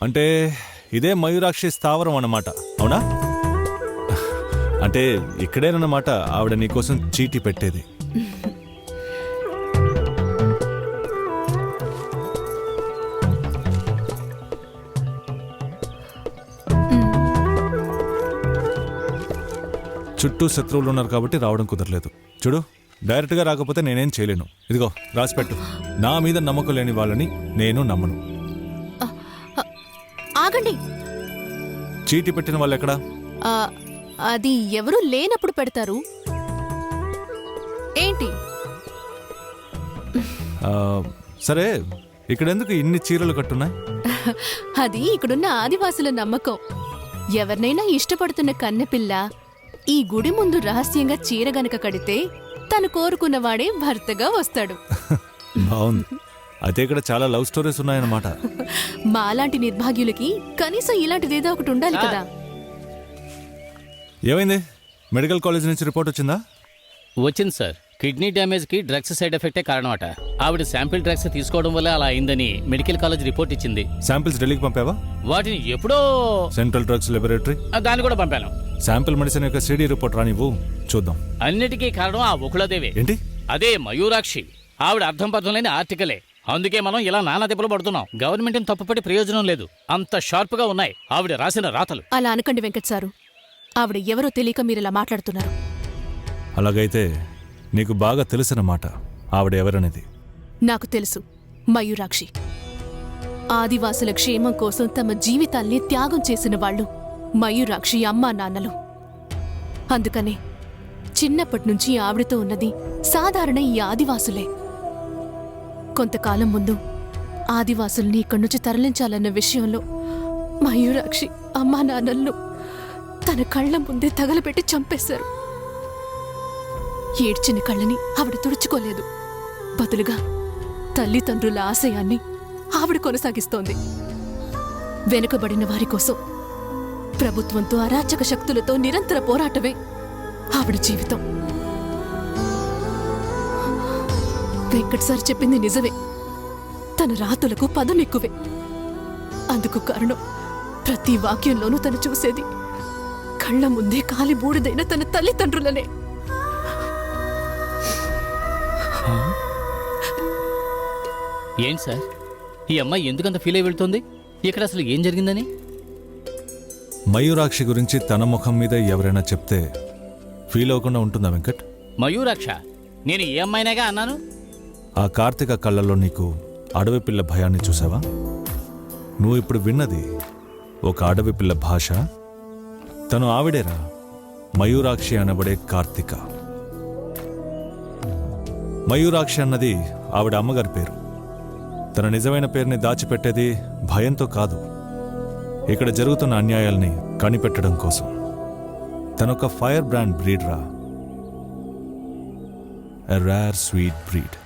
అంటే ఇదే మయూరాక్షి స్థావరం అన్నమాట, అవునా? అంటే ఇక్కడేనన్నమాట ఆవిడ నీకోసం చీటీ పెట్టేది. చుట్టూ శత్రువులు ఉన్నారు కాబట్టి రావడం కుదరలేదు. చూడు, డైరెక్ట్గా రాకపోతే నేనేం చేయలేను. ఇదిగో రాసిపెట్టు. నా మీద నమ్మకం లేని వాళ్ళని నేను నమ్మను. ఆగండి. చీటీ పెట్టిన వాళ్ళు ఎక్కడా? అది ఎవరు లేనప్పుడు పెడతారు. ఏంటి? సరే, ఇక్కడెందుకు ఇన్ని చీరలు కట్టున్నాయి? అది ఇక్కడున్న ఆదివాసుల నమ్మకం. ఎవరినైనా ఇష్టపడుతున్న కన్నెపిల్ల ఈ గుడి ముందు రహస్యంగా చీర గనక కడితే తను కోరుకున్నవాడే భర్తగా వస్తాడు. బాగుంది. అయితే ఇక్కడ చాలా లవ్ స్టోరీస్ ఉన్నాయన్నమాట. మాలాంటి నిర్భాగ్యులకి కనీసం ఇలాంటిదేదో ఒకటి ఉండాలి కదా. ఏమైంది? మెడికల్ కాలేజ్ నుంచి రిపోర్ట్ వచ్చిందా? వచ్చింది సార్. కిడ్నీ డ్యామేజ్ కి డ్రగ్స్ సైడ్ ఎఫెక్టే కారణమట. ఆవిడ శాంపిల్ డ్రగ్స్ తీసుకోవడం వల్ల అలా అయిందని మెడికల్ కాలేజ్ రిపోర్ట్ ఇచ్చింది. శాంపిల్స్ ఢిల్లీకి పంపావా? వాటిని ఎప్పుడో సెంట్రల్ డ్రగ్స్ లాబొరేటరీ దాన్ని కూడా పంపాను. శాంపిల్ మెడిసిన్ యొక్క సిడి రిపోర్ట్ రానివ్వు, చూద్దాం. అన్నిటికీ కారణం ఆ ఒకళదేవే. ఏంటి? అదే మయూరాక్షి. ఆవిడ అర్థం పర్థం లేని ఆర్టికలే. అందుకే మనం ఇలా నానా దెబ్బలు పడుతున్నాం. గవర్నమెంట్ని తప్పుపట్టి ప్రయోజనం లేదు. అంత షార్ప్ గా ఉన్నాయి ఆవిడ రాసిన రాతలు. అలా అనకండి వెంకట్ సారు. ఆవిడ ఎవరో తెలియక మీరిలా మాట్లాడుతున్నారు. అలాగైతే నీకు బాగా తెలిసిన మాట ఆవిడ ఎవరనేది. నాకు తెలుసు. మయూరాక్షి. ఆదివాసుల క్షేమం కోసం తమ జీవితాల్ని త్యాగం చేసిన వాళ్ళు మయూరాక్షి అమ్మా నాన్నలు. అందుకనే చిన్నప్పటినుంచి ఆవిడతో ఉన్నది సాధారణ ఈ ఆదివాసులే. కొంతకాలం ముందు ఆదివాసుల్ని ఇక్కడి నుంచి తరలించాలన్న విషయంలో మయూరాక్షి అమ్మా నాన్నలను తన కళ్ల ముందే తగలబెట్టి చంపేశారు. ఏడ్చిన కళ్ళని ఆవిడ తుడుచుకోలేదు. బదులుగా తల్లిదండ్రుల ఆశయాన్ని ఆవిడ కొనసాగిస్తోంది. వెనుకబడిన వారి కోసం ప్రభుత్వంతో అరాచక శక్తులతో నిరంతర పోరాటమే ఆవిడ జీవితం. వెంకట్ సార్ చెప్పింది నిజమే. తన రాతులకు పదునెక్కువే. అందుకు కారణం ప్రతి వాక్యంలోనూ తను చూసేది కళ్ల ముందే కాలి బూడిదైన తన తల్లిదండ్రులనే. ఏంటి సార్, ఈ అమ్మాయి ఎందుకంత ఫీల్ అయి వెళ్తుంది? ఇక్కడ అసలు ఏం జరిగిందని? మయూరాక్షి గురించి తన ముఖం మీద ఎవరైనా చెప్తే ఫీల్ అవ్వకుండా ఉంటుందా వెంకట్? మయూరాక్ష? నేను ఏ అమ్మాయినాగా అన్నాను? ఆ కార్తీక కళ్ళల్లో నీకు అడవి పిల్ల భయాన్ని చూసావా? నువ్వు ఇప్పుడు విన్నది ఒక అడవి పిల్ల భాష. తను ఆవిడేరా, మయూరాక్షి అనబడే కార్తీక. మయూరాక్షి అన్నది ఆవిడ అమ్మగారి పేరు. తన నిజమైన పేరుని దాచిపెట్టేది భయంతో కాదు, ఇక్కడ జరుగుతున్న అన్యాయాల్ని కనిపెట్టడం కోసం. తనొక ఫైర్ బ్రాండ్ బ్రీడ్ రా, ఎ రేర్ స్వీట్ బ్రీడ్.